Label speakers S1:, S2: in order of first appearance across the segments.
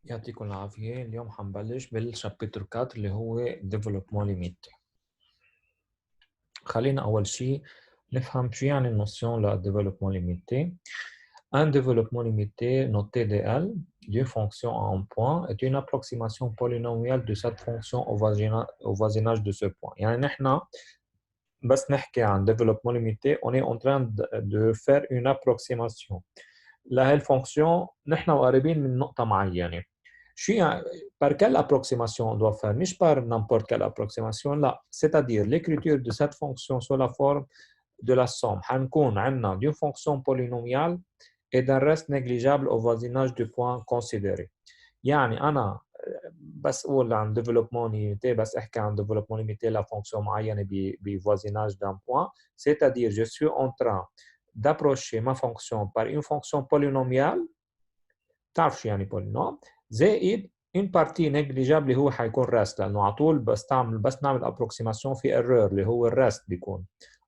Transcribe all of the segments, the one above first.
S1: يعطيكم العافية. اليوم حنبلش بالشابتر 4 اللي هو Development Limité. خلينا أول شيء نفهم شو يعني النوسيون ل Development Limité. Un développement limité, noté DL, d'une fonction à un point est une approximation polynomiale de cette fonction au voisinage de ce point. يعني نحن بس نحكي عن développement limité, on est en train de faire une approximation. لهي الفونكسيون نحن قريبين من نقطة معينة. شو يعني par quelle approximation on doit faire? مش par n'importe quelle approximation, لا. C'est-à-dire l'écriture de cette fonction sous la forme de la somme. حنكون عندنا d'une fonction polynomiale et d'un reste négligeable au voisinage du point considéré. يعني أنا بس أقول عن développement limité، بس أحكي عن développement limité لفونكسيون معينة بvoisinage d'un point. C'est-à-dire je suis en train d'approcher ma fonction par une fonction polynomiale. تعرف شو يعني بولينوم زائد une partie négligeable اللي هو حيكون rest، لانه على طول بس نعمل approximation في error اللي هو الرست بيكون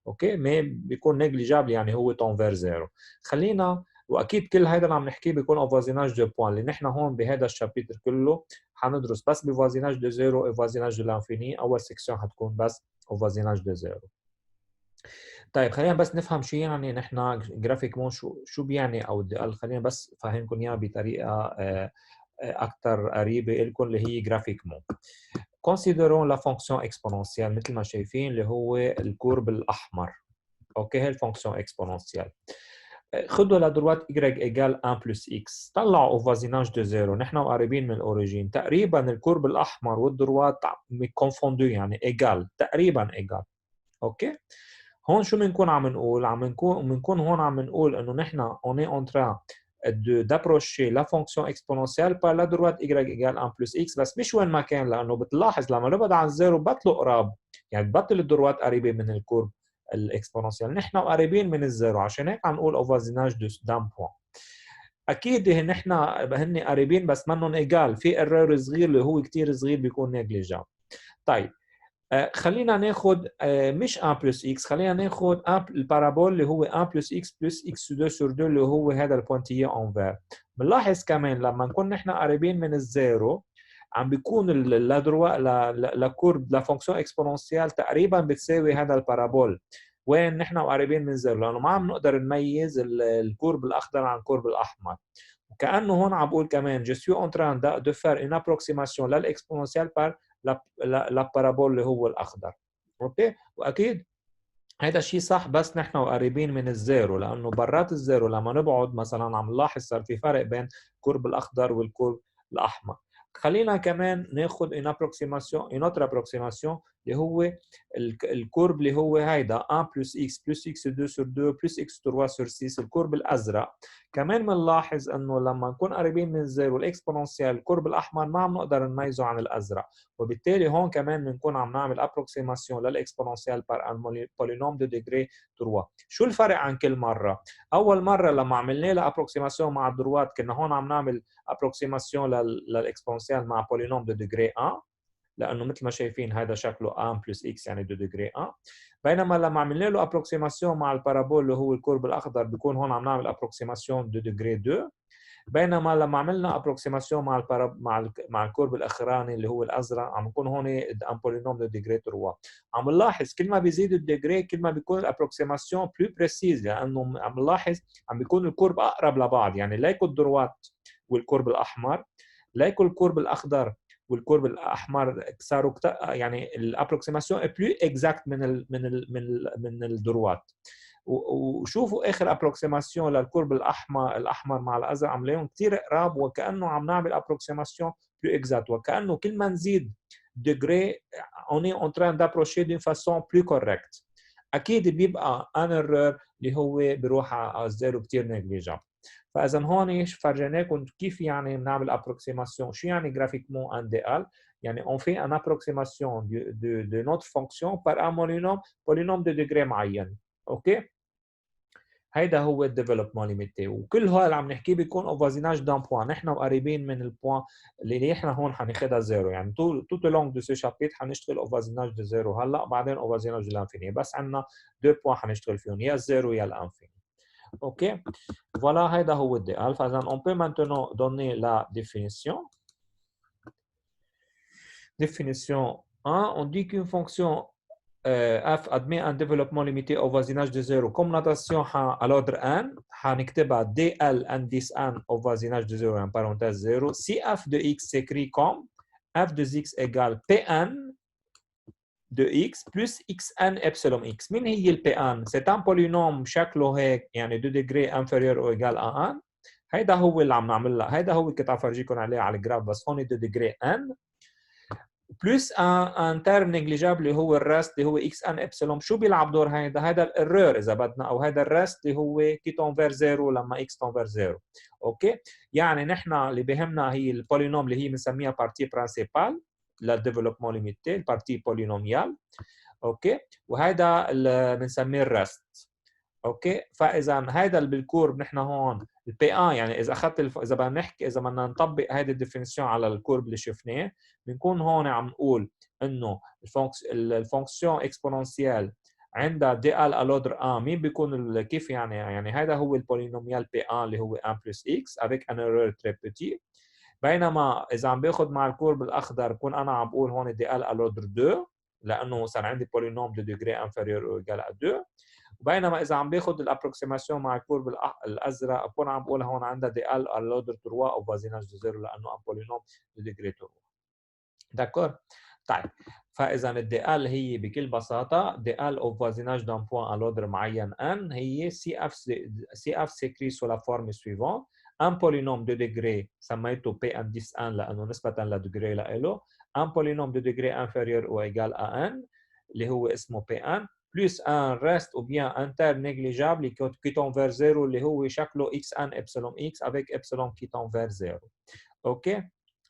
S1: اوكي، ما بيكون négligeable يعني هو تنفير زيرو. خلينا واكيد كل هذا اللي عم نحكيه بيكون au voisinage de point، اللي نحن هون بهذا الشابتر كله حندرس بس بvoisinage de zéro et voisinage de l'infini. اول سيكشن حتكون بس au voisinage de zéro. طيب خلينا بس نفهم شو يعني نحن جرافيك مون، شو بيعني او خلينا بس فهمكم اياها بطريقه اكثر قريبه لكم اللي هي جرافيك مون. considérons la fonction exponentielle مثل ما شايفين اللي هو الكورب الاحمر. اوكي، هي الفونكسيون اكسبوننسيال. خذوا لدروات y égale 1 plus x، طلعوا au voisinage de 0. نحن قريبين من الاوريجين تقريبا. الكورب الاحمر والدروات كونفوندو يعني ايجال، تقريبا ايجال. اوكي، هون شو بنكون عم نقول؟ بنكون هون عم نقول انه نحن on est en train d'approcher la fonction exponentielle par la droite y égale 1 plus x، بس مش وين ما كان، لانه بتلاحظ لما نبعد عن الزيرو بطلوا قراب، يعني بطل الدروات قريبه من الكورب الاكسبوننسيال. نحن قريبين من الزيرو، عشان هيك عم نقول au voisinage d'un point. اكيد نحن هن قريبين بس منهم ايجال، في ايرور صغير اللي هو كثير صغير بيكون نيجليجابل. طيب خلينا ناخذ مش 1 بلس اكس، خلينا ناخذ البارابول اللي هو 1 بلس اكس بلس اكس 2 سور 2 اللي هو هذا البوانتيه انفير. بنلاحظ كمان لما نكون نحن قريبين من الزيرو عم بيكون لكورب لفونكسيون اكسبوننسيال تقريبا بتساوي هذا البارابول وين نحن قريبين من زيرو، لانه ما عم نقدر نميز الكورب الاخضر عن الكورب الاحمر. وكانه هون عم بقول كمان je suis en train de faire une approximation للاكسبوننسيال par la parabole اللي هو الاخضر. اوكي، واكيد هذا الشيء صح بس نحن قريبين من الزيرو، لانه برات الزيرو لما نبعد مثلا عم نلاحظ صار في فرق بين الكورب الاخضر والكورب الاحمر. خلينا كمان ناخذ une approximation une autre approximation اللي هو الكورب اللي هو هيدا 1 بلس x بلس x 2 sur 2 بلس x 3 sur 6 الكورب الازرق. كمان بنلاحظ انه لما نكون قريبين من الزيرو الاكسبوننسيال الكورب الاحمر ما عم نقدر نميزه عن الازرق، وبالتالي هون كمان بنكون عم نعمل ابروكسيماسيون للاكسبوننسيال بار ان بولينوم دو ديجري 3. شو الفرق عن كل مره؟ اول مره لما عملنا لها ابروكسيماسيون مع الدروات كنا هون عم نعمل ابروكسيماسيون للاكسبوننسيال مع بولينوم دو ديجري 1، لانه مثل ما شايفين هذا شكله 1 بلس اكس يعني 2 ديجري 1. بينما لما عملنا له ابروكسيماسيون مع البارابول اللي هو الكورب الاخضر بيكون هون عم نعمل ابروكسيماسيون 2 ديجري 2. بينما لما عملنا ابروكسيماسيون مع الكورب الاخراني اللي هو الازرق عم يكون هون ان بولينوم دو ديجري 3. عم نلاحظ كل ما بيزيد الديجري كل ما بيكون الابروكسيماسيون بلو بريسيز، لانه عم نلاحظ عم بيكون الكورب اقرب لبعض، يعني لا يكون الدروات والكورب الاحمر لا يكون الكورب الاخضر والكورب الاحمر صاروا يعني الابروكسيماسيون بلو اكزاكت من الدروات. وشوفوا اخر ابروكسيماسيون للكورب الاحمر مع الازرق عاملين كثير قراب، وكانه عم نعمل ابروكسيماسيون بلو اكزاكت، وكانه كل ما نزيد ديجري اون اون تران دابروشي دون فاسون بلو كوريكت. اكيد بيبقى ان ايرور اللي هو بيروح على الزيرو كثير نيجليجابل. فاذا هون فرجيناكم كيف يعني بنعمل ابروكسيماسيون. شو يعني جرافيكمون ان دي ال؟ يعني on fait une approximation de notre fonction par un polynôme de degré معين. اوكي، هيدا هو الديفلوبمون ليميتي، وكل هذا اللي عم نحكيه بيكون او فازيناج دان بوان. نحن قريبين من البوان اللي نحن هون حناخذها زيرو، يعني tout au long de ce chapitre حنشتغل او فازيناج دو زيرو هلا، بعدين او فازيناج دو لانفيني، بس عندنا دو بوان حنشتغل فيهم يا الزيرو يا الانفيني. اوكي، فوالا هيدا هو الدي ال. فاذا on peut maintenant donner la définition. Définition 1, on dit qu'une fonction f admet un développement limité au voisinage de 0. Comme notation à l'ordre n, هنكتبها dl indice n au voisinage de 0 en parenthèse 0. Si f de x s'écrit comme f de x égale pn de x plus xn epsilon x. مين هي ال pn؟ C'est un polynôme شكله هيك يعني 2 degrés inférieur ou égal à 1. هيدا هو اللي عم نعملها، هيدا هو كنت عم فرجيكم عليه على الجراف بس هون 2 degrés n بلس ان تيرم نيجليجابل اللي هو الرست اللي هو اكس ان ابسلون. شو بيلعب دور هيدا الايرور اذا بدنا، او هيدا الرست اللي هو كي تنفير زيرو لما اكس تنفير زيرو. اوكي، يعني نحن اللي بهمنا هي البولينوم اللي هي بنسميها بارتي برانسيبال للديفلوبمون ليميتي، البارتي بولينوميال. اوكي، وهيدا اللي بنسميه الرست. اوكي، فاذا هيدا اللي بالكورب نحن هون البي ان، يعني اذا اخذت اذا بدنا نحكي، اذا بدنا نطبق هيدي الديفينيسيون على الكورب اللي شفناه، بنكون هون عم نقول انه الفونكسيون اكسبوننسيال عندها دي ال الودر ان. مين بيكون كيف يعني هذا هو البولينوميال بي ان اللي هو ان بلس اكس افيك ان ايرور تري بيتي. بينما اذا عم باخذ مع الكورب الاخضر بكون انا عم بقول هون دي ال الودر 2 لانه صار عندي بولينوم دو ديجري انفيريور او ايجال ا 2. بينما اذا عم باخذ الابروكسيماسيون مع الكورب الازرق بكون عم بقول هون عندها دي ال الودر 3 او فازيناج دو زيرو لانه ان بولينوم دو ديجري 3. داكور؟ طيب، فاذا الدي ال هي بكل بساطه دي ال او فازيناج دان بوان على لودر معين ان هي سي اف سيكري سو لا فورم سويفون ان بولينوم دو ديجري سميته بي انديس ان لانه نسبه لديجري له، ان بولينوم دو ديجري انفيريور او ايجال ا ان اللي هو اسمه بي ان plus un reste ou bien un terme négligeable qui tend vers 0 اللي هو شكله xn epsilon x avec epsilon qui tend vers 0. OK?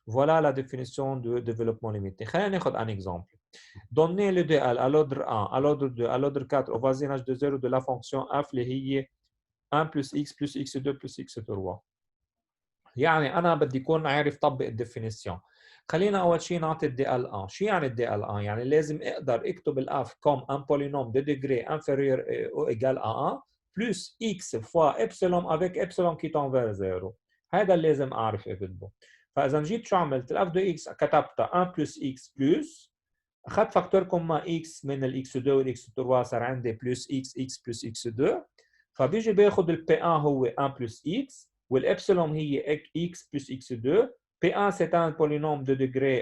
S1: Voilà la définition de développement limité. خلينا ناخذ un exemple. Donnez le DL à l'ordre 1, à l'ordre 2, à l'ordre 4 au voisinage de 0 de la fonction f اللي هي 1 plus x plus x2 plus x3. يعني أنا بدي أكون عارف طبق الديفينيسيون. خلينا أول شيء نعطي الدي ال ان. شو يعني الدي ال ان؟ يعني لازم أقدر أكتب الاف كوم ان بولينوم دو ديجري انفيريور او ايجال ا 1 بلس اكس فوا ابسلون افيك ابسلون كي تنفير زيرو. هذا اللي لازم أعرف أكتبه. فإذا جيت شو عملت؟ الاف دو اكس كتبتها 1 بلس اكس بلس أخذت فاكتور كوما اكس من الاكس 2 والاكس 3 صار عندي بلس اكس بلس اكس 2. فبيجي باخذ البي 1 هو 1 بلس اكس والابسلون هي x plus x2. P1 c'est un polynôme de degré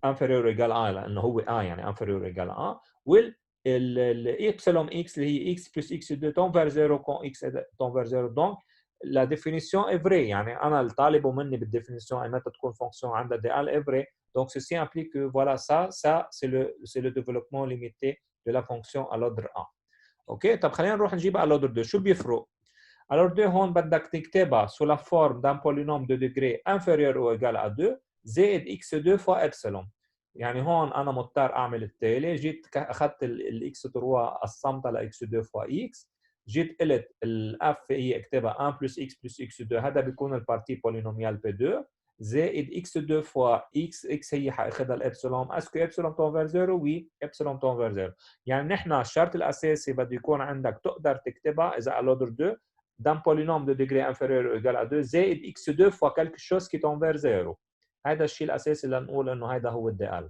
S1: inférieur ou égal à 1 لانه هو a يعني inférieur ou égal à 1 والابسلون x اللي هي x plus x2 tend vers 0 quand x tend vers 0. donc la définition est vraie. يعني انا الطالب مني بالديفينيسيون اي متى تكون فونكسيون عندها دي ال est vrai. donc ceci implique que voilà ça c'est le développement limité de la fonction à l'ordre 1. اوكي، طب خلينا نروح نجيبها على l'ordre 2. شو بيفرق؟ Alors 2 هون بدك تكتبها sous la forme d'un polynôme de degré inférieur ou égal à 2 زائد x2 fois epsilon. يعني هون أنا مضطر أعمل التالي. جيت أخذت ال x3 قسمتها ل x2 fois x. جيت قلت ال f هي اكتبها 1 plus x plus x2 هذا بيكون البارتي بولينوميال P2 زائد x2 fois x هي حاخذها الابسلون. اسكو ابسلون تون فير 0؟ وي ابسلون تون فير 0. يعني نحن الشرط الأساسي بده يكون عندك تقدر تكتبها إذا على l'ordre 2 d'un polynôme de degré inférieur ou égal à 2 زائد x2 fois quelque chose qui tend vers 0. هذا الشيء الاساسي لنقول انه هذا هو الدي ال.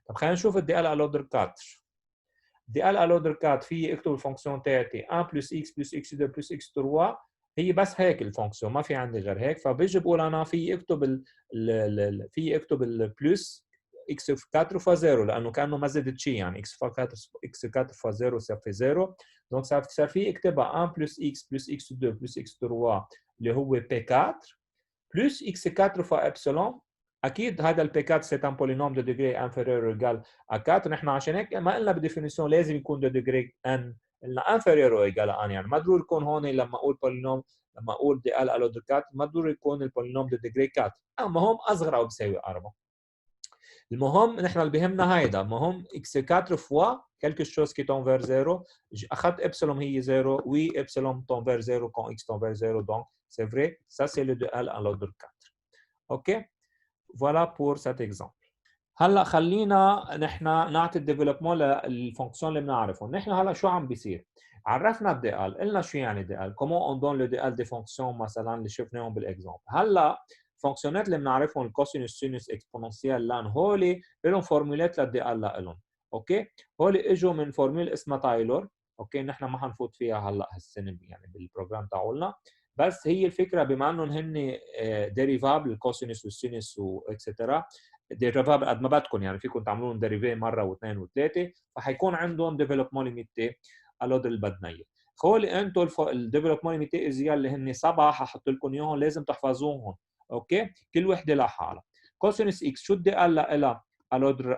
S1: طب خلينا نشوف الدي ال على لودر 4. الدي ال على لودر 4 في اكتب الفونكسيون تاعتي 1 بلس x بلس x2 بلس x3. هي بس هيك الفونكسيون، ما في عندي غير هيك. فبيجي بقول انا في اكتب البلس x 4 فا 0 لانه كانه ما زادت شيء، يعني x 4 فا 0 صافي 0. دونك صار في اكتبها 1 بلس x بلس x2 بلس x3 اللي هو P4 بلس x4 فا ابسلون. اكيد هذا البي 4 سي ان بولينوم دو ديجري انفيريور ايجال ا 4. نحن عشان هيك ما قلنا بالديفينيسيون لازم يكون دو ديجري ان، قلنا انفيريور ايجال ان. يعني ما ضروري يكون هون لما اقول بولينوم، لما اقول دي ال الو دو 4 ما ضروري يكون البولينوم دو ديجري 4. المهم اصغر او بيساوي 4. المهم نحن اللي بيهمنا هيدا، المهم x4 فوا quelque chose qui tend vers 0. اخذت ابسلون هي 0 وي ابسلون tend vers 0 quand x tend vers 0. donc c'est vrai ça c'est le 2L à l'ordre 4. OK, voilà pour cet exemple. هلا خلينا نحن نعطي الديفلوبمون للفونكسيون اللي بنعرفه. نحن هلا شو عم بيصير؟ عرفنا الدي ال، قلنا شو يعني دي ال، كومون اون دون لو دي ال دي فونكسيون مثلا اللي شفناهم بالاكزامبل. هلا الفانكشنات اللي بنعرفهم الكوسينوس سينوس اكسبوننسيال لان هول لهم فورمولات للدي ال لهم. اوكي، هول اجوا من فورمول اسمها تايلور. اوكي، نحن ما حنفوت فيها هلا هالسنه يعني بالبروجرام تاعولنا، بس هي الفكره بما انهم هن ديريفابل الكوسينوس والسينوس واكسترا، ديريفابل قد ما بدكم يعني فيكم تعملون ديريفي مره واثنين وثلاثه، فحيكون عندهم ديفلوبمون ليميتي على القدر اللي بدنا اياه. هول انتم الديفلوبمون ليميتي ازيال اللي هن 7 ححط لكم اياهم لازم تحفظوهم. اوكي، كل وحده لها حالها. كوسينوس اكس شو بدي قال لها على القدر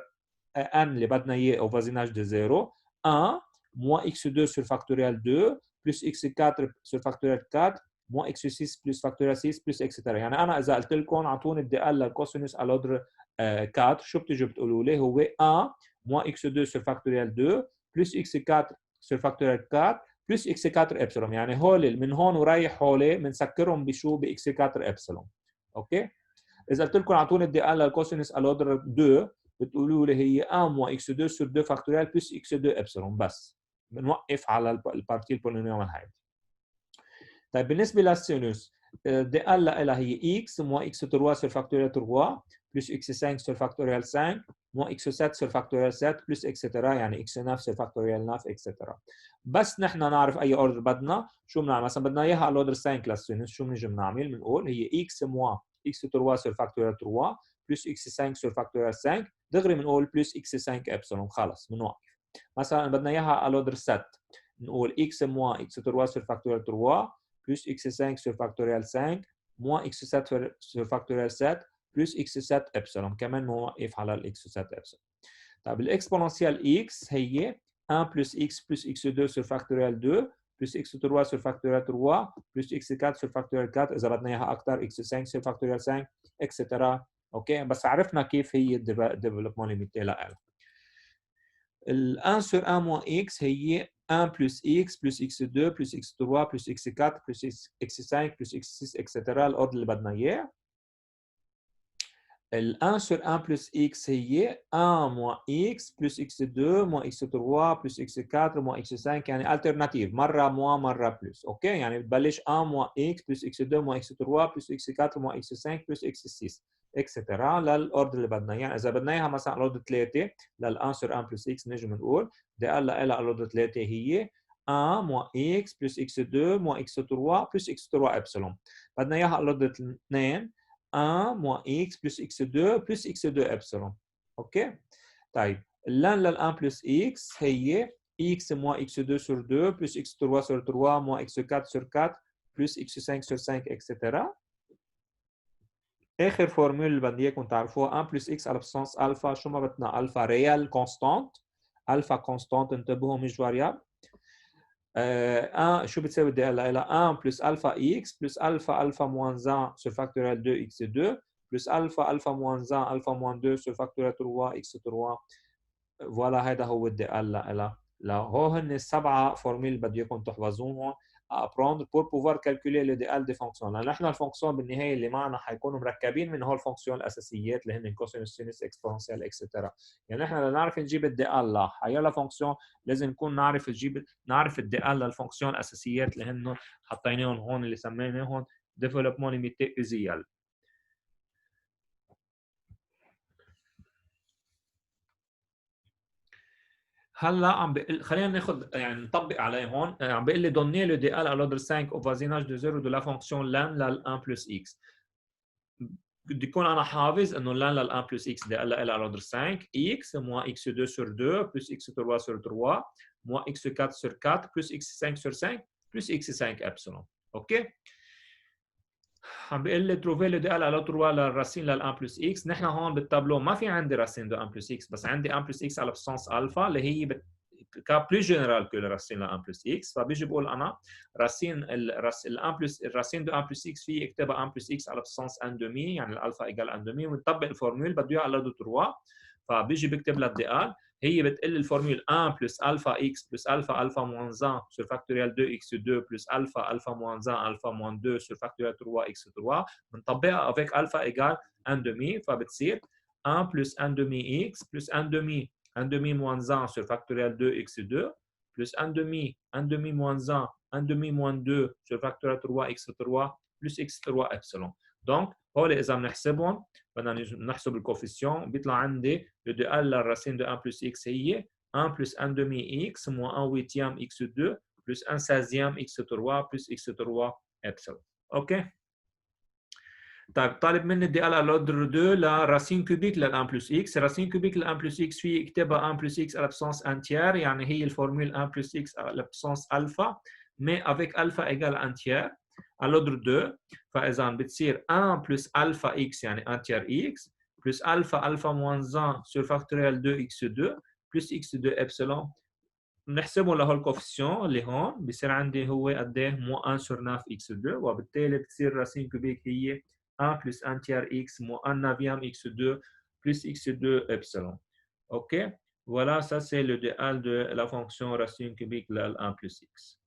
S1: ان اللي بدنا اياه او فازيناج دي 0 1 moins x2 sur factoriel 2 plus x4 sur factoriel 4 moins x6 plus factoriel 6 plus etc. يعني انا اذا قلت لكم اعطوني الدي ال للكوسينوس على القدر 4 شو بتيجوا بتقولوا لي؟ هو 1 moins x2 sur factoriel 2 plus x4 sur factoriel 4 plus x4 ابسلون. يعني هول من هون ورايح هول بنسكرهم بشو؟ ب x4 ابسلون. اوكي، اذا قلت لكم اعطوني الدي ال للكوسينوس على القدر 2 بتقولوا لي هي 1 moins x2 sur 2 factoriel plus x2 ابسلون. بس بنوقف على البارتي البولينوميال هاي. طيب بالنسبه للسينوس دي ال لها هي x moins x3 sur factoriel 3 plus x5 sur factoriel 5 moins x7 sur factoriel 7 plus etc. يعني x9 sur factoriel 9 etc. بس نحن نعرف اي اوردر بدنا، شو بنعمل؟ مثلا بدنا اياها على الاوردر 5 للسينوس، شو بنجي بنعمل؟ بنقول هي x moins x3 sur factoriel 3 plus x5 sur factoriel 5 دغري بنقول plus x5 ابسلون. خلص بنوقف. مثلا بدنا اياها على الاوردر 7 نقول x moins x3 sur factoriel 3 plus x5 sur factoriel 5 moins x7 sur factoriel 7 plus x7 epsilon. كمان نوقف على x7 epsilon. طيب الاكسبوننسيال x هي 1 plus x plus x2 sur factoriel 2 plus x3 sur factoriel 3 plus x4 sur factoriel 4 اذا بدنا اياها اكثر x5 sur factoriel 5 etc. اوكي، بس عرفنا كيف هي الديفلوبمون ليميتي لها. ال 1 sur 1 moins x هي 1 plus x plus x2 plus x3 plus x4 plus x5 plus x6 etc. الأوردر اللي بدنا إياه. ال 1 sur 1 plus x هي 1 moins x plus x2 moins x3 plus x4 moins x5 يعني alternative مرة moins مرة plus. اوكي، يعني بتبلش 1 moins x plus x2 moins x3 plus x4 moins x5 plus x6 اكسترا للاوردر اللي بدنا. يعني اذا بدنا اياها مثلا على الاوردر 3 للانسر 1 بلس x نجي بنقول بدي اقول لها على الاوردر 3 هي 1 moins x plus x2 moins x3 plus x3 ابسلون. بدنا اياها على الاوردر 2 1 moins x plus x2 plus x2 ابسلون. اوكي، طيب اللان لل 1 بلس x هي x moins x2 sur 2 plus x3 sur 3 moins x4 sur 4 plus x5 sur 5 etc. اخر فورمول اللي بدي اياكم تعرفوها 1 بلس x على بسنس الفا. شو ما بدنا؟ الفا ريال كونستانت، الفا كونستانت انتبهوا مش فاريابل. شو بتساوي بدي اقول لها 1 بلس الفا x بلس الفا الفا موان 1 sur factoriel 2 x2 بلس الفا الفا موان 1 الفا موان 2 sur factoriel 3 x3. فوالا هذا هو بدي اقول لها هو هن السبعه فورمول اللي بدي اياكم تحفظوهم apprendre pour pouvoir calculer le DL des fonctions. لأن احنا الفونكسيون بالنهاية اللي معنا حيكونوا مركبين من هول الفونكسيون الأساسيات اللي هن كوسينوس سينوس اكسبوننسيال اكسترا. يعني احنا لنعرف نجيب الدي ال لحيلا فونكسيون لازم نكون نعرف الدي ال للفونكسيون الأساسيات اللي هن حطيناهم هون اللي سميناهم ديفلوبمون ليميتي اوزيال. هلا عم بقول خلينا ناخذ يعني نطبق عليه هون. عم بيقول لي دوني لو دي ال على لودر 5 او فازيناج دو زيرو دو لا فونكسيون لان لل 1 بلس اكس. بدي يكون انا حافظ انه لان لل 1 بلس اكس دي ال على لودر 5 اكس موان اكس 2 سور 2 بلس اكس 3 سور 3 موان اكس 4 سور 4 بلس اكس 5 سور 5 بلس اكس 5 ابسلون. اوكي، عم بيقول لي تروفي لو دي ال على 3 للراسين لل 1 بلس اكس. نحن هون بالتابلو ما في عندي راسين دو 1 بلس اكس، بس عندي 1 بلس اكس على بسنس الفا اللي هي cas plus général que le racine de 1 plus x. فبيجي بقول انا راسين الراسين دو 1 plus x في اكتبها 1 plus x على بسنس ان دومي، يعني الالفا ايجال ان دومي، ونطبق الفورمول بده اياه على دو 3. فبيجي بكتب لها الدي ال هي بتقل الفورمول 1 plus alpha x plus alpha alpha moins 1 sur factoriel 2x2 plus alpha alpha moins 1 alpha moins 2 sur factoriel 3x3 بنطبقها avec alpha égale 1 demi. فبتصير 1 plus 1 demi x plus 1 demi 1 demi moins 1 sur factoriel 2x2 plus 1 demi moins 1 1 demi moins 2 sur factoriel 3x3 plus x3 epsilon. دونك هول اذا بنحسبهم بدنا نحسب الكوفيسيون بيطلع عندي لو دي ال للراسين دو 1 بلس اكس هي 1 بلس 1 demi x moins 1 huitième x2 plus 1 16e x3 plus x3 epsilon. OK؟ طيب طالب مني بدي ال على l'ordre 2 لراسين كوبيك لل 1 بلس x. راسين كوبيك لل 1 بلس x في اكتبها 1 بلس x à la puissance entière يعني هي الفورمule 1 بلس x à la puissance alpha mais avec alpha égale 1 tiers à l'ordre 2 فإذا بتصير 1 plus alpha x يعني 1 tiers x plus alpha moins 1 sur factoriel 2x2 plus x2 epsilon بنحسبه لهول الكوفيسيون اللي هون بصير عندي هو قد ايه مو 1 sur 9 x2 وبالتالي بتصير راسين كوبيك هي 1 plus 1 tiers x moins 1 neuvième x2 plus x2 epsilon. OK? Voilà, ça c'est le DL de la fonction racine cubique de 1 plus x.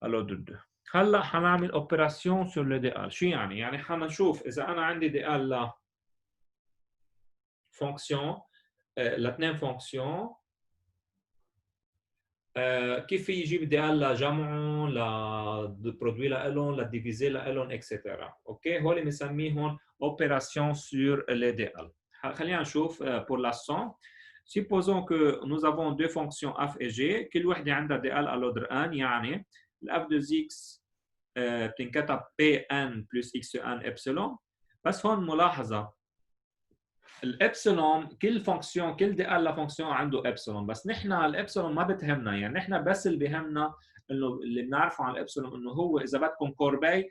S1: Alors de 2. هلا حنعمل اوبراسيون sur le DL. شو يعني؟ يعني حنشوف إذا أنا عندي DL ل فونكسيون لاثنين فونكسيون كيف يجيب دي ال لجمعهم لبرودوي لهم لديفيزي لهم اكسترا اوكي هول بنسميهم اوبيراسيون سور لي دي ال خلينا نشوف pour la somme supposons que nous avons deux fonctions f et g كل وحده عندها دي ال à l'ordre 1 يعني الاف de x بتنكتب pn plus xn epsilon بس هون ملاحظه الابسلون كل فونكسيون كل دي ال فونكسيون عنده ابسلون بس نحن الابسلون ما بتهمنا يعني نحن بس اللي بيهمنا انه اللي بنعرفه عن الابسلون انه هو اذا بدكم كوربي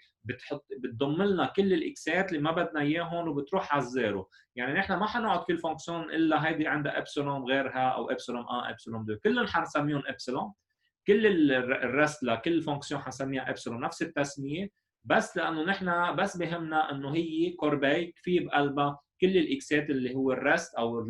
S1: بتضم لنا كل الاكسات اللي ما بدنا اياهم وبتروح على الزيرو يعني نحن ما حنقعد كل فونكسيون الا هيدي عندها ابسلون غيرها او ابسلون 1 ابسلون 2 كلهم حنسميهم ابسلون كل الرست لكل فونكسيون حنسميها ابسلون نفس التسميه بس لانه نحن بس بهمنا انه هي كوربي في بقلبها كل الاكسات اللي هو الرست او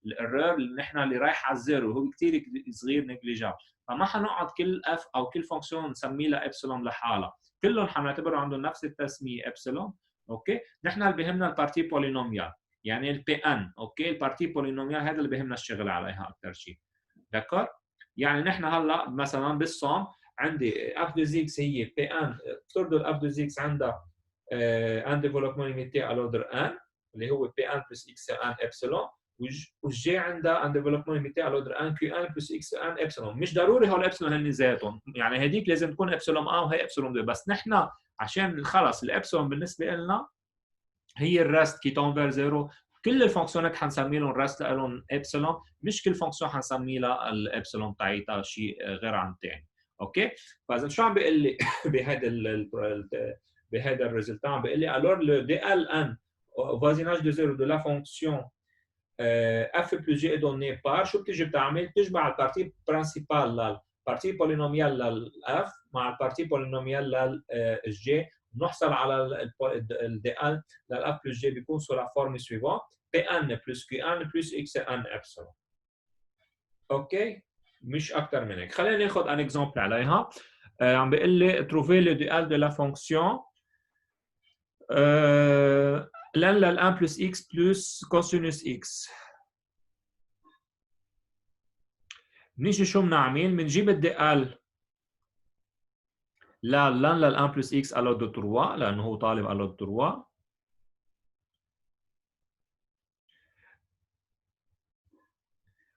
S1: الايرور اللي نحن اللي رايح على الزيرو هو كثير صغير نيجليجابل فما حنقعد كل اف او كل فونكسيون نسمي لها ابسلون لحالها كلهم حنعتبروا عندهم نفس التسميه ابسلون اوكي نحن اللي بهمنا البارتي بولينوميال يعني البي ان اوكي البارتي بولينوميال هذا اللي بهمنا الشغل عليها اكثر شيء دكور يعني نحن هلا مثلا بالصوم عندي اف دو زيكس هي بي ان افترضوا الاف دو زيكس عندها ان ديفلوبمون ليميتي على لودر ان اللي هو بي ان بلس اكس ان ابسلون والجي عندها ان ديفلوبمون ليميتي على لودر ان كيو ان بلس اكس ان ابسلون مش ضروري هول الابسلون هن ذاتهم يعني هديك لازم تكون ابسلون 1 وهي ابسلون 2 بس نحن عشان خلص الابسلون بالنسبه لنا هي الرست كي تنفر زيرو كل الفونكسيونات حنسمي لهم رست لهم ابسلون مش كل فونكسيون حنسمي لها الابسلون تاعتها شيء غير عن الثاني اوكي فاذا شو عم بيقول لي بهذا الريزلت عم بيقول لي alors le dln au voisinage de 0 de la fonction f plus g est donné par شو بتيجي بتعمل بتجمع البارتي برانسيبال للبارتي بولينوميال للاف مع البارتي بولينوميال للجي نحصل على الدي ان للاف بلس جي بيكون سو لا فورم سويفون بي ان بلس كيو ان بلس اكس ان ابسلون اوكي مش اكثر من هيك خلينا ناخذ ان اكزامبل عليها عم بيقول لي trouver le dual de la fonction لن لل 1 بلس x بلس كوسينوس x بنيجي شو بنعمل؟ بنجيب الدي ال لن لل 1 بلس x على لود 3 لانه هو طالب على لود 3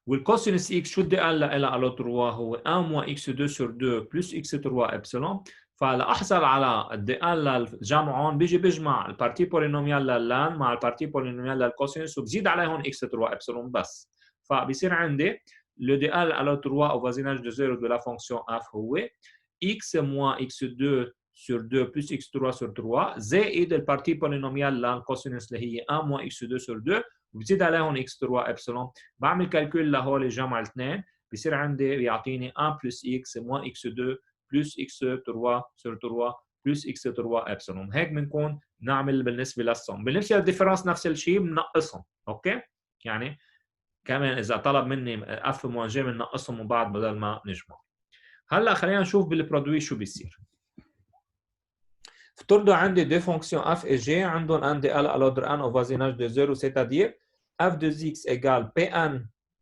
S1: والكوسينوس x شو الدي ال لها على لود 3 هو 1 moins x2 sur 2 بلس x3 ابسلون فلاحصل على الدي ال للجمعهم بيجي بجمع البارتي بولينوميال للان مع البارتي بولينوميال للكوسينوس وبزيد عليهم x3 ابسلون بس فبصير عندي le DL à l'autre 3 au voisinage de 0 de la fonction f هو x moins x2 sur 2 plus x3 sur 3 زائد البارتي بولينوميال للكوسينوس اللي هي 1 moins x2 sur 2 وبزيد عليهم x3 ابسلون بعمل كالكول لهول الجمع الاثنين بصير عندي بيعطيني 1 plus x moins x2 plus x3 sur 3 plus x3 ابسلون هيك بنكون نعمل بالنسبه للصم بالنسبه للديفرنس نفس الشيء بنقصهم اوكي يعني كمان اذا طلب مني اف موجه بنقصهم من بعض بدل ما نجمع هلا خلينا نشوف بالبرودوي شو بيصير افترضوا عندي دي فونكسيون اف et g عندهم ان دي ال à l'ordre 1 au voisinage de 0 c'est-à-dire f de x égale pn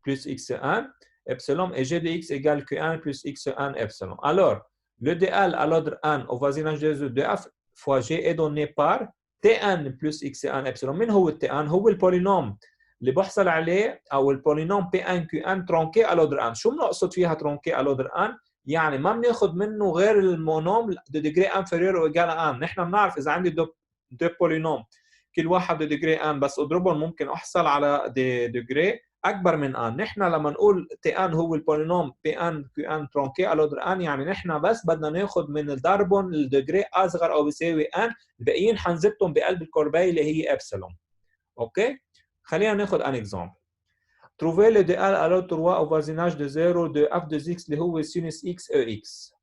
S1: plus x1 epsilon et g de x égale q1 plus x1 epsilon alors le dl à l'ordre 1 au voisinage de 0 de f fois g est donné par Tn plus xn epsilon. من هو التn؟ هو البولينوم اللي بحصل عليه او البولينوم Pn Qn ترونكي على لودر n. شو بنقصد فيها ترونكي على لودر n؟ يعني ما بناخذ منه غير المونوم دو ديجري انفيريور او ايجال ان. نحن بنعرف اذا عندي دو بولينوم كل واحد دو ديجري ان بس اضربهم ممكن احصل على ديجري اكبر من ان. نحن لما نقول تي ان هو البولينوم بي ان كيو ان ترونكي على لودر ان، يعني نحن بس بدنا ناخذ من الدربون الديجري اصغر او بيساوي ان، الباقيين حنزتهم بقلب الكورباي اللي هي ابسلون. اوكي، خلينا ناخذ ان اكزامبل. Trouver le DL à l'autre 3 au voisinage de 0 de f de x اللي هو sinus x ex.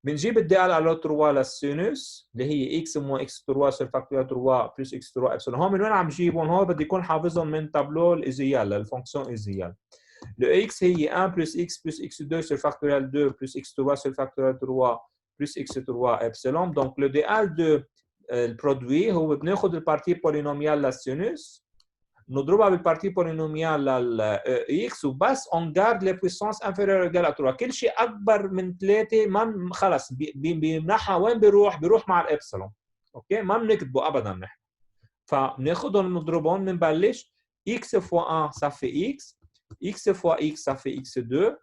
S1: بنجيب الدي ال على 3 للسينوس اللي هي x moins x3 sur factorial 3 plus x3 epsilon. هون من وين عم جيبهم؟ هون بدي يكون حافظهم من تابلو الازيال للفونكسيون ازيال. Le x هي 1 plus x plus x2 sur factorial 2 plus x3 sur factorial 3 plus x3 epsilon. Donc le DL de البرودوي هو بناخذ البارتي بولينوميال للسينوس نضربها بالبارتي بولينوميال للاكس وبس اون جارد لي بويسونس انفيريور ايجال 3. كل شيء اكبر من 3 ما خلص بيمنحها وين بيروح؟ بيروح مع الابسلون. اوكي، ما بنكتبه ابدا نحن. فبناخذهم نضربهم بنبلش x فوا 1 صافي x، x فوا x صافي x2،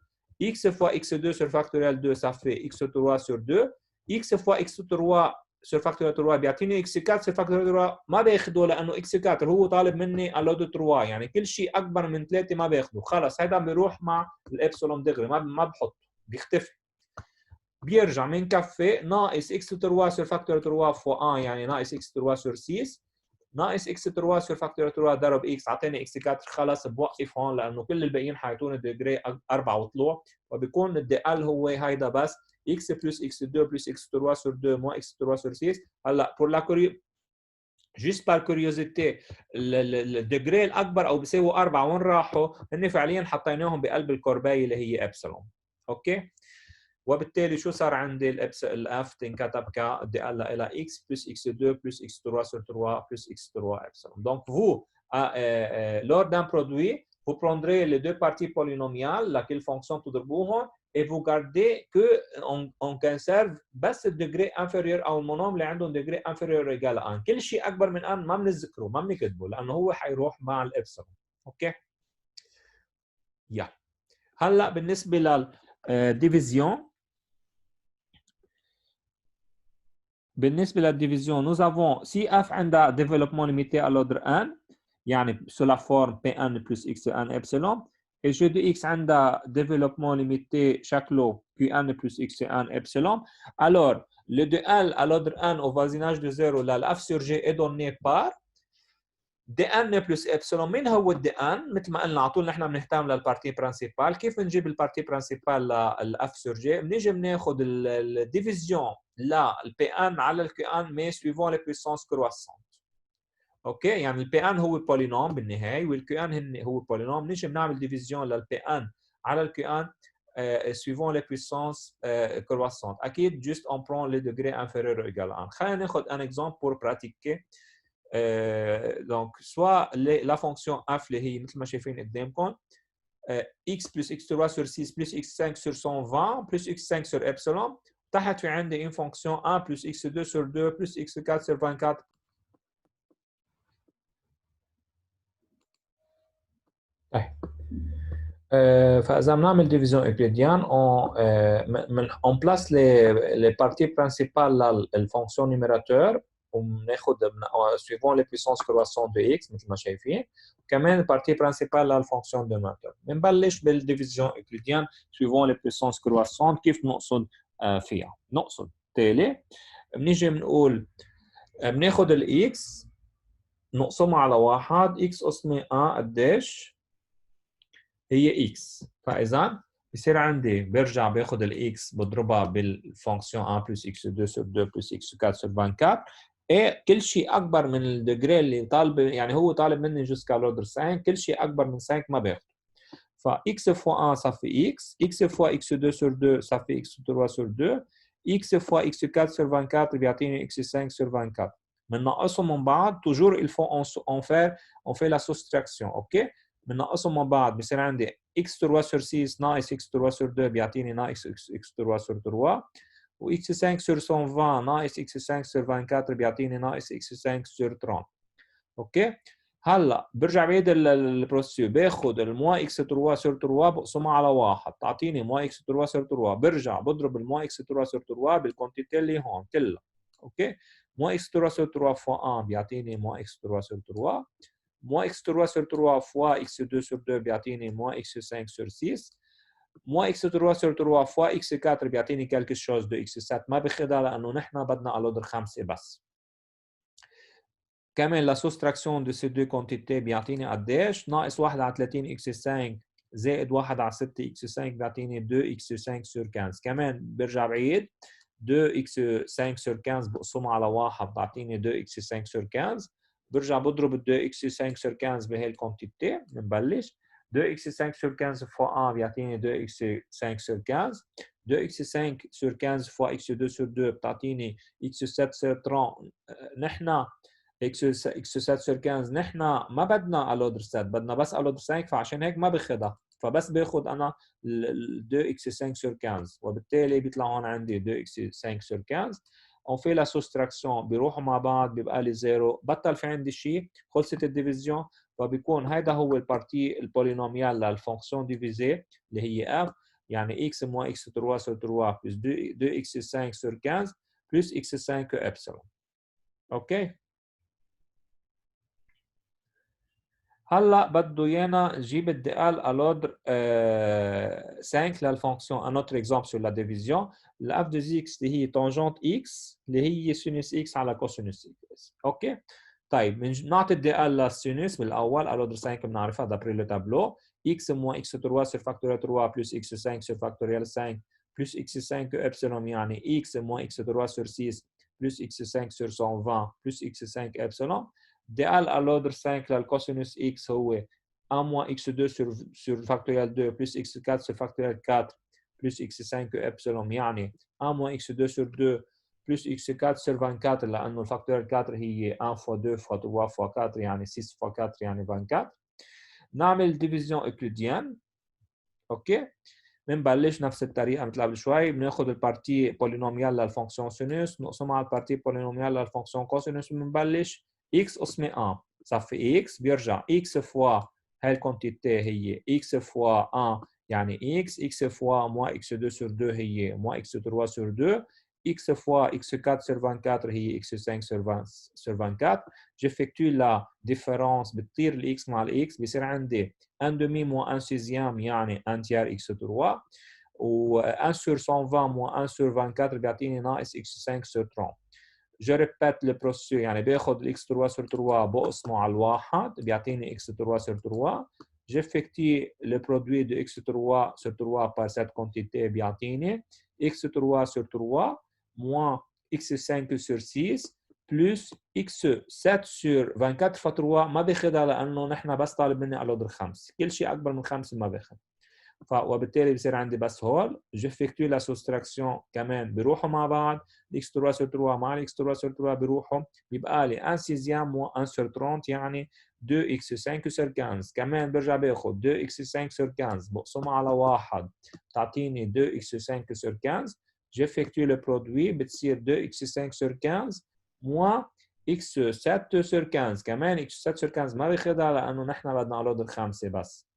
S1: x فوا x2 sur factorial 2 صافي x3 sur 2، x فوا x3 sur factorial 3 بيعطيني x4 sur factorial 3 ما باخده لانه x4 هو طالب مني على 3، يعني كل شيء اكبر من 3 ما باخده. خلص هذا بيروح مع الابسلون دغري، ما بحطه، بيختفي. بيرجع من كفي ناقص x3 sur factorial 3 فوا 1 يعني ناقص x3 sur 6 ناقص x3 sur factorial 3 ضرب x اعطاني x4. خلص بوقف هون لانه كل الباقيين حيعطوني ديجري 4 وطلوع، وبيكون الدي ال هو هيدا بس x plus x2 plus x3 sur 2 moins x3 sur 6. هلا pour la juste par curiosité الديجري الاكبر او بيساوي 4 وين راحوا؟ هن فعليا حطيناهم بقلب الكورباي اللي هي ابسلون. اوكي، وبالتالي شو صار عندي؟ الاف تنكتب ك دي ال الى x plus x2 plus x3 sur 3 plus x3 epsilon. Donc vous lors d'un produit vous prendrez les deux parties polynomiales laquelle fonction تضربوهم et vous gardez que on conserve بس الديجري inférieur او المونوم اللي عندهم ديجري inférieur ou égal à 1. كل شيء اكبر من 1 ما بنذكره، ما بنكتبه لانه هو حيروح مع الابسلون. اوكي يا هلا بالنسبه للديفيزيون، بالنسبه للديفيزيون nous avons si f عندها développement limité à l'ordre n يعني sous la forme Pn plus xn epsilon et g de x عندها développement limité شكله Qn plus xn epsilon, alors le dl à l'ordre n au voisinage de 0 là f sur g est donné par dn plus epsilon. مين هو الdn؟ مثل ما قلنا على طول نحن بنهتم للبارتي برانسيبال. كيف نجيب البارتي برانسيبال للاف سور جي؟ بنيجي بناخذ الديفيزيون لا البي ان على الكي ان مي سويفون لي بويسونس كرواسون. اوكي، يعني البي ان هو بولينوم بالنهايه والكي ان هو بولينوم. بنيجي بنعمل ديفيزيون للبي ان على الكي ان suivant les puissances croissantes. اكيد juste on prend les degrés inférieurs ou égal à 1. خلينا ناخذ un exemple pour pratiquer. Donc soit la fonction f اللي هي مثل ما شايفين قدامكم x plus x3 sur 6 plus x5 sur 120 plus x5 sur epsilon. تحت في عندي une fonction 1 plus x2 sur 2 plus x4 sur 24. فإذا بنعمل division euclidienne on place les parties principales للfonction numérateur وبناخذ suivant les puissances croissantes de x مثل ما شايفين، وكمان البارتي برانسيبال للفونكسيون دوماتور. بنبلش بالديفيزيون euclidienne suivant les puissances croissantes. كيف نقصد فيها؟ نقصد تالي بنيجي بنقول بناخذ الاكس نقسمها على 1 x قسمة a قديش؟ هي x. فاذا بصير عندي برجع باخذ الاكس بضربها بالفونكسيون 1 plus x2 sur 2 plus x4 sur 24 ايه كل شيء اكبر من الديجري اللي طالب، يعني هو طالب مني جوسكا لوردر 5، كل شيء اكبر من 5 ما باخذه. ف x fois 1 ça fait x، x fois x2 sur 2 ça fait x3 sur 2، x fois x4 sur 24 بيعطيني x5 sur 24. بننقصهم من بعض toujours il faut on fait la soustraction. اوكي، بننقصهم من بعض بصير عندي x3 sur 6 ناقص x3 sur 2 بيعطيني ناقص x3 sur 3 و x5 sur 120 ناقص x5 sur 24 بيعطيني ناقص x5 sur 30. اوكي. هلا برجع بعيد البروسيسور، باخذ الموا اكس 3 سور 3 بقسمها على 1 تعطيني موا اكس 3 سور 3، برجع بضرب الموا اكس 3 سور 3 بالكونتيتي اللي هون كلها. اوكي. موا اكس 3 سور 3 فوا 1 بيعطيني موا اكس 3 سور 3، موا اكس 3 سور 3 فوا اكس 2 سور 2 بيعطيني موا اكس 5 سور 6، موا اكس 3 سور 3 فوا اكس 4 بيعطيني كالكو شوز دو اكس 7. ما بخدها لانه نحن بدنا الودر 5 بس. كمان لا سوستراكسيون دو سي دو كونتيتي بيعطيني قديش؟ ناقص 1 على 30 اكس 5 زائد 1 على 6 اكس 5 بيعطيني 2 اكس 5 سور 15. كمان برجع بعيد 2 اكس 5 سور 15 بقسمها على 1 بتعطيني 2 اكس 5 سور 15. برجع بضرب 2 اكس 5 سور 15 بهي الكونتيتي. بنبلش 2 اكس 5 سور 15 فوا 1 بيعطيني 2 اكس 5 سور 15. 2 اكس 5 سور 15 فوا اكس 2 سور 2 بتعطيني اكس 7 سور 30. نحن اكس 7 سور 15 نحن ما بدنا الودر 7، بدنا بس الودر 5، فعشان هيك ما باخذها، فبس باخذ انا 2 اكس 5 سور 15 وبالتالي بيطلع هون عندي 2 اكس 5 سور 15. اون في لا سوستراكسيون بيروحوا مع بعض بيبقى لي زيرو، بطل في عندي شيء، خلصت الديفيزيون. فبيكون هيدا هو البارتي البولينوميال للفونكسيون ديفيزي اللي هي اف، يعني اكس موا اكس 3 سور 3 بلس 2 اكس 5 سور 15 بلس اكس 5 ابسلون. اوكي. هلا بده ايانا نجيب الدال الودر 5 للفونكسيون. ان اوتر اكزامبل سور لا ديفيزيون، الاف دو اكس اللي هي تانجنت اكس اللي هي سينوس اكس على كوسينوس اكس. اوكي. طيب نعطي الدال للسينوس بالاول الودر 5 بنعرفها دابري لو تابلو، اكس موان اكس 3 سور فاكتوريال 3 بلس اكس 5 سور فاكتوريال 5 بلس اكس 5 ابسلون، يعني اكس موان اكس 3 سور 6 بلس اكس 5 سور 120 بلس اكس 5 ابسلون. دال الودر 5 للكوسينوس اكس هو 1 moins x2 sur factorial 2 plus x4 sur factorial 4 plus x5 epsilon، يعني 1 moins x2 sur 2 plus x4 sur 24 لأنه الفاكتوريال 4 هي 1 fois 2 fois 3 fois 4 يعني 6 fois 4 يعني 24. نعمل ديفيزيون اكليديان. اوكي. بنبلش نفس الطريقه مثل قبل شوي، بناخذ البارتي بولينوميال للفونكسيون سينوس نقسمها على البارتي بولينوميال للفونكسيون كوسينوس، بنبلش x قسمه 1 صفي x بيرجع x فوا هاي الكونتيتي هي x فوا 1 يعني x فوا موا x2 sur 2 هي موا x3 sur 2 x fois x4 sur 24 هي x5 sur 24. j'effectue la différence بتطير الاكس مع الاكس بيصير عندي 1 demi moins 1 sixième يعني 1 tiers x3 و 1 sur 120 moins 1 sur 24 بيعطيني ناقص x5 sur 30. je répète le processus، يعني باخذ الاكس 3 sur 3 بقسمه على الواحد بيعطيني x3 sur 3. j'effectue le produit de x3 sur 3 par cette quantité بيعطيني x3 sur 3 moins x5 sur 6 plus x7 sur 24 ف 3 ما باخذها لانه نحن بس طالب مني الودر 5، كل شيء اكبر من 5 ما باخذ. وبالتالي بصير عندي بس هول. جيفكتو لا سوستراكسيون كمان بيروحوا مع بعض، الاكس 3 sur 3 مع الاكس 3 sur 3 بيروحوا بيبقى لي 1 sixième moins 1 sur 30 يعني 2 x5 sur 15. كمان برجع باخذ 2 x5 sur 15 بقسمها على 1 بتعطيني 2 x5 sur 15. j'effectue le produit بتصير 2 x5 sur 15 moins x7 sur 15. كمان x7 sur 15 ما باخذها لانه نحن بدنا الودر 5 بس،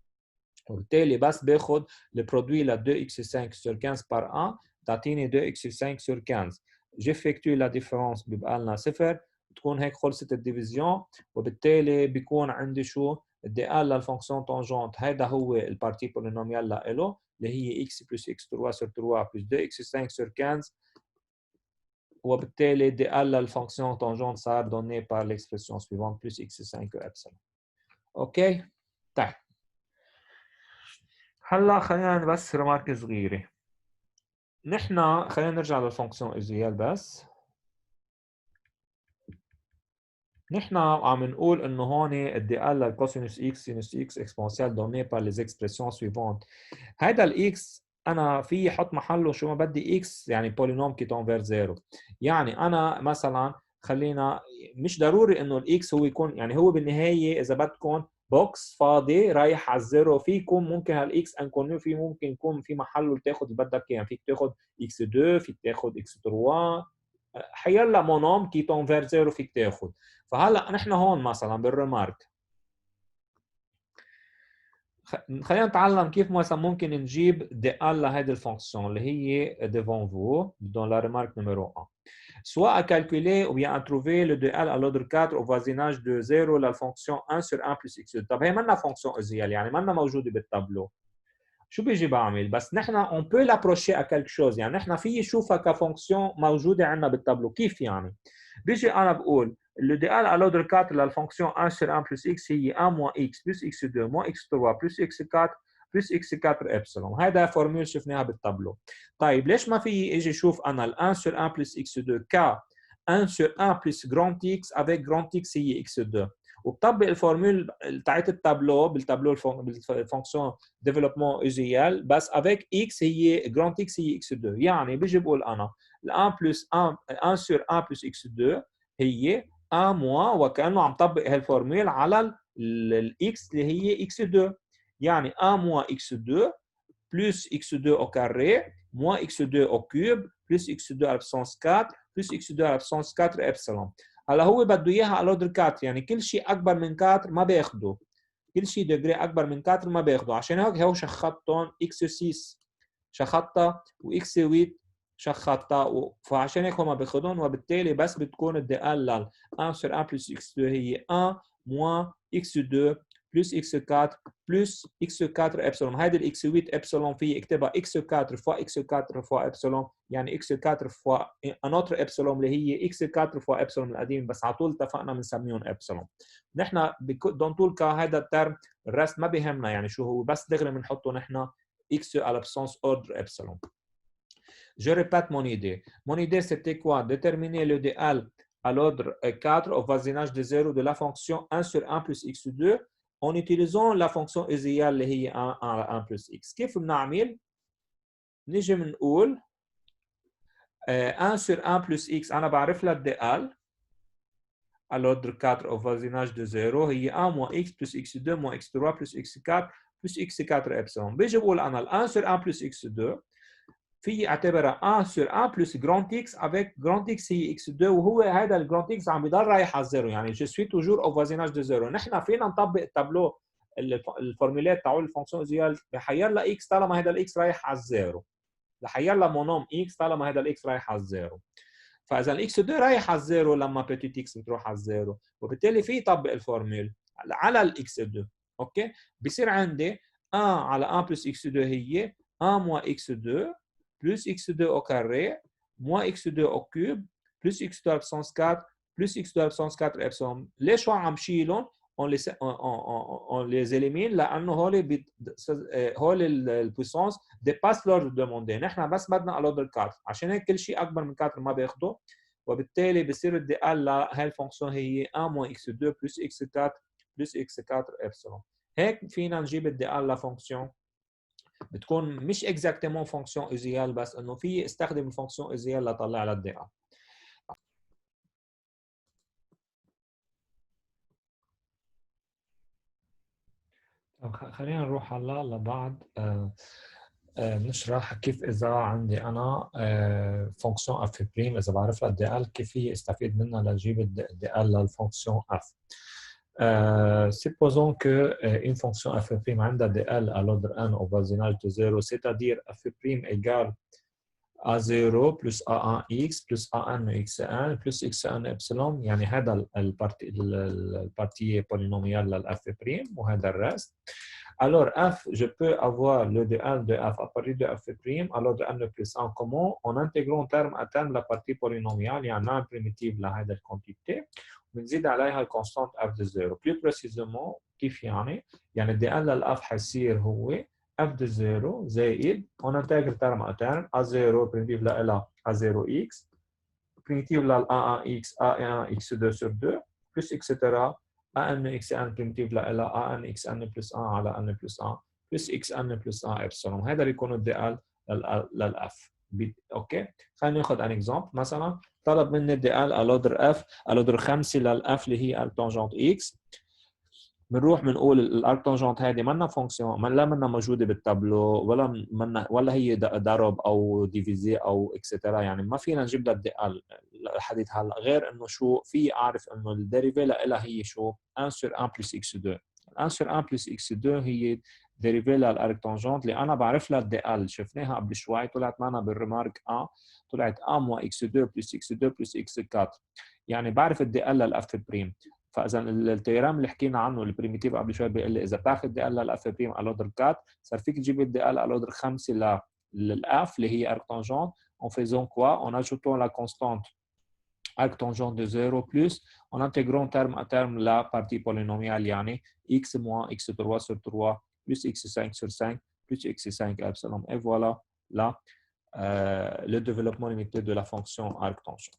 S1: وبالتالي بس باخذ البرودوي ل 2 x5 sur 15 par 1 تعطيني 2 x5 sur 15. j'effectue la différence بيبقى لنا 0. بتكون هيك خلصت الديفيزيون، وبالتالي بيكون عندي شو الدي ال للفونكسيون تانجنت. هيدا هو البارتي بولينوميال لإله اللي هي x plus x3 sur 3 plus 2 x5 sur 15، وبالتالي دي ال للفونكسيون تانجنت صار donné par l'expression suivante plus x5 epsilon. اوكي. طيب هلا خلينا بس رمارك صغيره. نحن خلينا نرجع للفونكسيون ازيال بس. نحن عم نقول انه هون الدي ال للكوسينوس اكس سينوس اكس اكسبونسيال دوني بار لي اكسبرسيون سويفونت. هذا الاكس انا في احط محله شو ما بدي اكس يعني بولينوم كي تنفير زيرو. يعني انا مثلا خلينا مش ضروري انه الاكس هو يكون، يعني هو بالنهايه اذا بدكم بوكس فاضي رايح على الزيرو، في يكون ممكن هالاكس انكونيو، في ممكن يكون في محله تاخذ اللي بدك اياه، فيك تاخذ اكس 2، فيك تاخذ اكس 3، حيلا مونوم كي تونفير زيرو فيك تاخذ. فهلا نحن هون مثلا بالريمارك خلينا نتعلم كيف مثلا ممكن نجيب دي ال لهيدي الفونكسيون اللي هي devant vous dans la remarque numéro 1. Soit à calculer ou bien à trouver le dual à l'ordre 4 au voisinage de 0 la fonction 1 sur 1 plus x2. طب هي منا فونكسيون ازيال يعني منا موجوده بالتابلو. شو بيجي بعمل؟ بس نحن on peut l'approcher à quelque chose، يعني نحن في نشوفها كفونكسيون موجوده عندنا بالتابلو. كيف يعني؟ بيجي انا بقول le dual à l'ordre 4 la fonction 1 sur 1 plus x هي 1 moins x plus x2 moins x3 plus x4 plus x4 epsilon. هذا فورمول شفناها بالتابلو. طيب ليش ما في اجي اشوف انا ال 1 sur 1 plus x2 ك 1 sur 1 plus grand x avec grand x هي x2 وبطبق الفورمول تاعت التابلو بالفونكسيون ديفلوبمون ايجيال بس افيك x هي grand x هي x2. يعني بيجي بقول انا ال 1 plus 1 sur 1 plus x2 هي 1 moins وكانه عم طبق هالفورمول على الاكس اللي هي x2. يعني 1 moins x2 plus x2 au carré moins x2 au cube plus x2 à la puissance 4 plus x2 à la puissance 4 epsilon. هلا هو بده اياها على لودر 4، يعني كل شيء اكبر من 4 ما بياخده، كل شيء ديجري اكبر من 4 ما بياخده. عشان هيك هو شخطهم x 6 شخطها و x 8 شخطها، فعشان هيك هم بياخذون، وبالتالي بس بتكون الدال لل 1 sur 1 plus x2 هي 1 moins x2 plus x4 plus x4 epsilon. هيدي ال x8 epsilon في اكتبها x4 fois x4 fois epsilon، يعني x4 fois un autre epsilon اللي هي x4 fois epsilon القديم، بس على طول اتفقنا بنسميهم epsilon. نحن دون طول هذا الترم الرست ما بيهمنا يعني شو هو، بس دغري بنحطه نحن x à la puissance ordre epsilon. Je répète mon idée. Mon idée, c'était quoi? Déterminer le DL à l'ordre 4 au voisinage de 0 de la fonction 1 sur 1 plus x2 en utilisant la fonction ازيال اللي هي 1 على 1 plus x. كيف بنعمل؟ نيجي بنقول 1 sur 1 plus x أنا بعرف لها DL à l'ordre 4 au voisinage de 0 هي 1 moins x plus x2 moins x3 plus x4 plus x4 epsilon. بيجي بقول أنا ال 1 sur 1 plus x2 في اعتبرها 1 sur 1 plus grand x avec grand x هي x2 وهو هذا الجراند x عم بيضل رايح على الزيرو، يعني je suis toujours au voisinage de 0. نحن فينا نطبق التابلو الفورمولات تاعول الفونكسيون ازيال بحير لها x طالما هذا الاكس رايح على الزيرو، بحير لها مونوم x طالما هذا الاكس رايح على الزيرو. فاذا الاكس 2 رايح على الزيرو لما بيتيت اكس بتروح على الزيرو، وبالتالي في يطبق الفورمول على الاكس 2. اوكي، بصير عندي 1 على 1 بلس اكس 2 هي 1 moins x2 plus x2 au carré moins x2 au cube plus x2 à la puissance 4 plus x2 à la puissance 4 epsilon. ليش عم شيلهم؟ on les élimine لانه هول البويسونس dépasse l'ordre demandé. نحن بس بدنا على l'ordre 4، عشان هيك كل شيء اكبر من 4 ما بياخده، وبالتالي بصير الدي ال لهي الفونكسيون هي 1 moins x2 plus x4 plus x4 epsilon. هيك فينا نجيب الدي ال لفونكسيون بتكون مش اكزاكتومون فونكسيون ازيال، بس انه في استخدم الفونكسيون ازيال لطلع على الدي ال. خلينا نروح هلا لبعض نشرح كيف اذا عندي انا فونكسيون اف بريم اذا بعرف لها الدي ال كيف هي استفيد منها لجيب الدي ال للفونكسيون اف. Supposons qu'une fonction f' a dl à l'ordre n au voisinage de 0, c'est-à-dire f' égale a0 plus a1x plus a1 x1 plus x1 epsilon. يعني هذا البارتي polynomial للf' وهذا الرست. Alors f, je peux avoir le dl de f à partir de f' à l'ordre n plus 1 comment en intégrant terme à terme la partie polynomiale يعني un primitive لهذا الكونتيتي بنزيد عليها الكونستانت f de 0. plus précisément كيف يعني؟ يعني الدي ال للاف حيصير هو f de 0 زائد on intègre terme à terme a0 primitive لها a0x primitive لها a1x a1x2 sur 2 plus etc an xn primitive لها an xn plus 1 على n plus 1 plus xn plus 1 epsilon. هذا بيكون الدي ال للاف. اوكي، خلينا ناخذ ان اكزامبل. مثلا طلب مني الدي ال على لودر اف على لودر 5 للاف اللي هي التانجنت اكس. بنروح بنقول الارك تانجنت هذه منا فونكسيون، لا منا موجوده بالتابلو، ولا هي ضرب او ديفيزي او اكسترا، يعني ما فينا نجيب لها الحديث هلا، غير انه شو في اعرف انه الديريفي لها هي شو 1 sur 1 plus x2. 1 sur 1 plus x2 هي ديريفي للارك تانجنت اللي انا بعرف لها الدي ال، شفناها قبل شوي طلعت معنا بالريمارك ا، طلعت ا موا x2 plus x2 plus x4، يعني بعرف الدي ال للاف بريم. فاذا التيرام اللي حكينا عنه البريميتيف قبل شوي بيقول لي اذا بتاخذ دي ال للاف بريم على لودر 4 صار فيك تجيب الدي ال على لودر 5 للاف اللي هي ارك تانجنت en faisant quoi en ajoutant la constante arc tangent de 0 plus en intégrant terme à terme la partie polynomiale يعني x moins x3 sur 3 plus x5 sur 5 plus x5 epsilon et voilà là le développement limité de la fonction arc tangent.